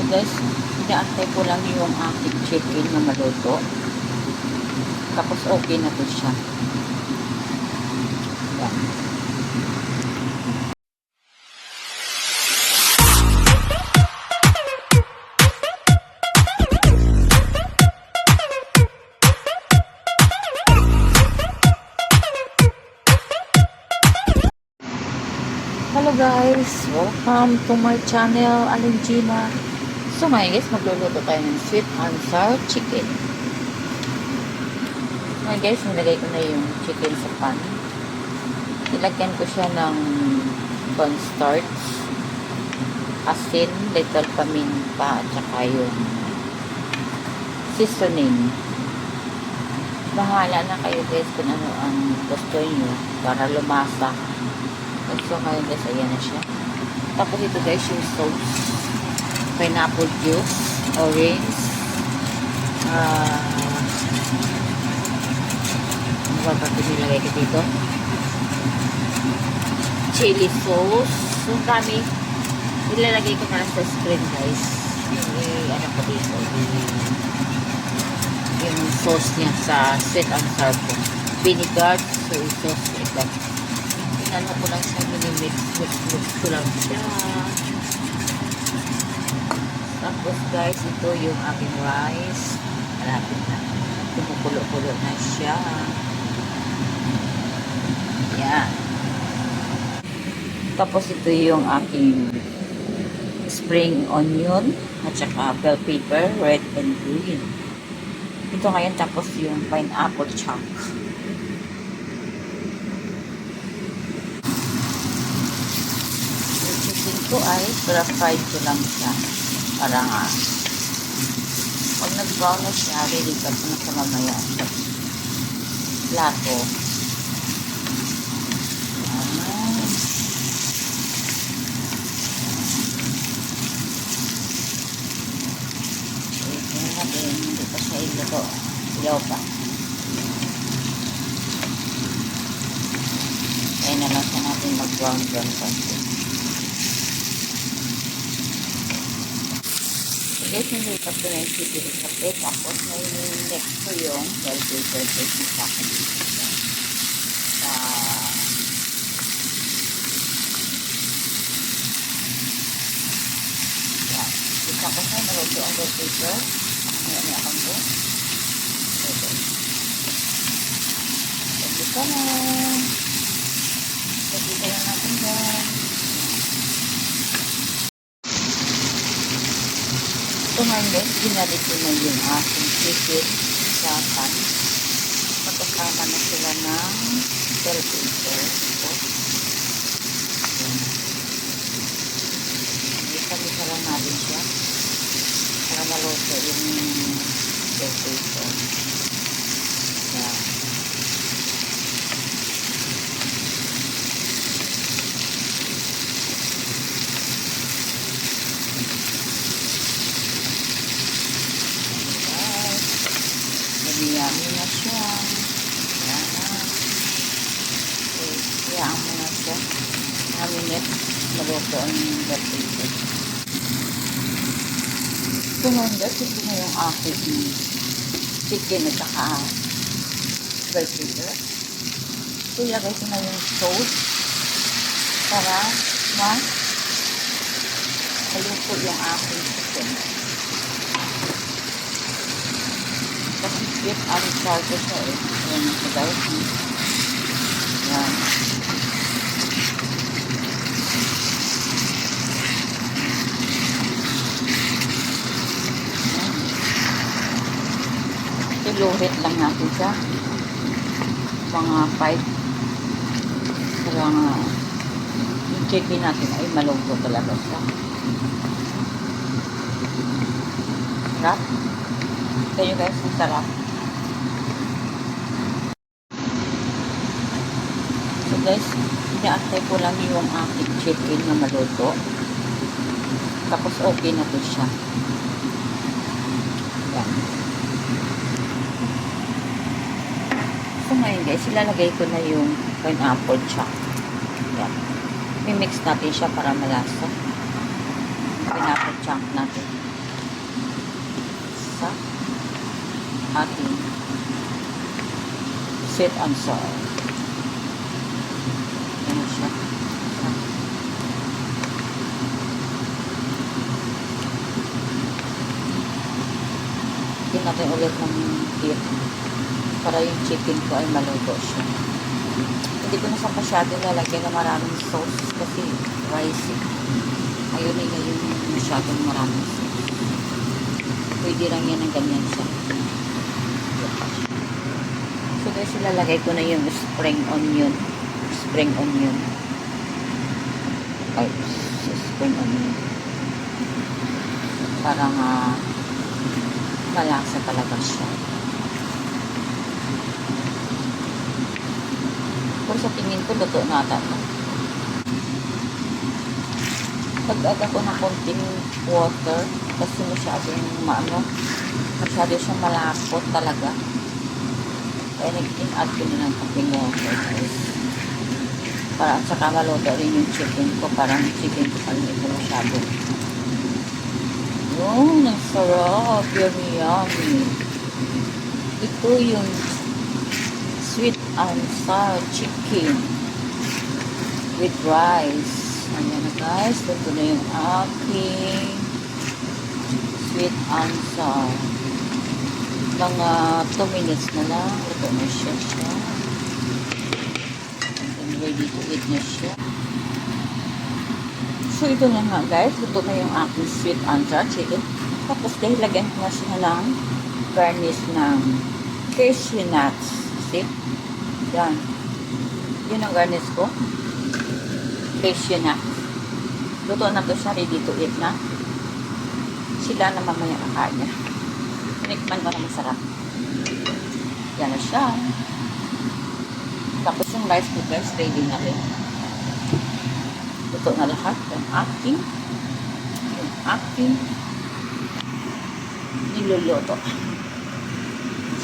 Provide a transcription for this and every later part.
Guys, inaantay ko lang yung aking chicken na maluto. Tapos okay na to siya. Yan. Hello guys, welcome to my channel, Aling Gina. So ngayon guys, magluluto tayo ng sweet and sour chicken. Ngayon guys, nilagay ko na yung chicken sa pan. Nilagyan ko siya ng cornstarch, asin, little paminta, at saka yung seasoning. Bahala na kayo guys kung ano ang gusto nyo para lumasa. So ngayon guys, ayan na siya. Tapos ito guys, yung sauce, pineapple juice, orange, ano ba pati nilagay ko dito? Chili sauce. So kami, nilalagay ko na sa screen guys. Yung ano ko dito, yung sauce niya sa sweet and sour po. Vinegar, soy sauce, ito. Ano ko lang siya, mix ko lang siya. Tapos guys, ito yung aking rice. Malapit na. Kumukulo-kulo na siya. Yan. Tapos ito yung aking spring onion at saka bell pepper, red and green. Ito ngayon, tapos yung pineapple chunk. Ito ay fried ko lang siya para nga pag nag-brown na siya, lilipat ko na sa mamaya sa plato. Ito na din, hindi pa siya iluto, ilaw pa. Kaya na lang siya natin mag-brown konti. Guys, nilipat ko na yung chicken sa plate. Tapos ngayon next ko yung bell pepper paste sa akin dito sa yan. Isa ko siya naroto ang bell pepper. Ngayon niya akong po. Ito. Ito na. Ito na natin dyan. So ngayon guys, ginalit ko na yung aking chicken sa pan. Magkasama na sila ng bell pepper. Isa-isa lang natin siya para maluto yung bell pepper. Yan. Yummy na siya. Yan na. Okay. Kayaan mo na siya. 1 minute. Maluto ang bell pepper. So ngayon guys, ito na yung aking chicken at saka bell pepper. So ilagay ko na yung sauce para maluto yung aking chicken. Kasi sweet and sour ko siya eh. Ayan ito guys. Ayan. Iluhit lang natin siya. Mga 5. Para nga yung chicken natin ay maluto talaga siya. Sarap. Kaya guys, ang sarap. So guys, inaantay ko lang yung aking chicken na maluto. Tapos okay na to siya. Yan. So ngayon guys, ilalagay ko na yung pineapple chunk. Yan. Mimix natin siya para malasa. Pineapple chunk natin. sweet and sour. Ano siya? Higyan natin ulit ng heat para yung chicken ko ay maluto siya. Hindi ko na sa masyado lalagyan na maraming sauce kasi rice. Ayun na yung masyadong maraming sauce. Pwede lang yan ng ganyan siya. So guys, ilalagay ko na yung spring onion. Spring onion. Ay, spring onion. Parang malasa talaga siya. Pero sa tingin ko, luto na ata. Pag-add ako ng konting water kasi masyado siyang malapot talaga. Kaya nag-in-add ko na ng konting water guys. Para at saka maluto rin yung chicken ko. Parang yung chicken ko parang ito masyado. Yung ang sarap. Yummy yummy. Ito yung sweet and sour chicken with rice. Ayan na guys. Ito na yung aking sweet and sour. Mga 2 minutes na lang. Ito na siya. And ready to eat na siya. So ito na nga guys. Ito na yung aking sweet and sour chicken. Tapos dahil lagyan ko na siya ng garnish ng cashew nuts. See? Yan. Yun ang garnish ko. Cashew nuts. Luto na to siya. Ready to eat na. Sila na mamaya kakain niya. Tinikman ko na masarap. Yan na siya. Tapos yung rice ko guys, ready na rin. Luto na lahat. Yung aking niluluto.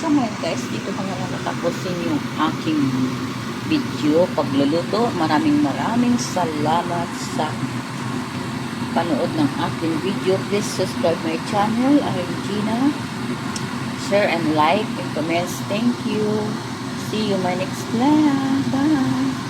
So ngayon guys, dito ko na natapusin yung aking video pagluluto. Maraming salamat sa panood ng aking video. Please subscribe my channel, Gina. Share and like and comments. Thank you. See you my next vlog. Bye.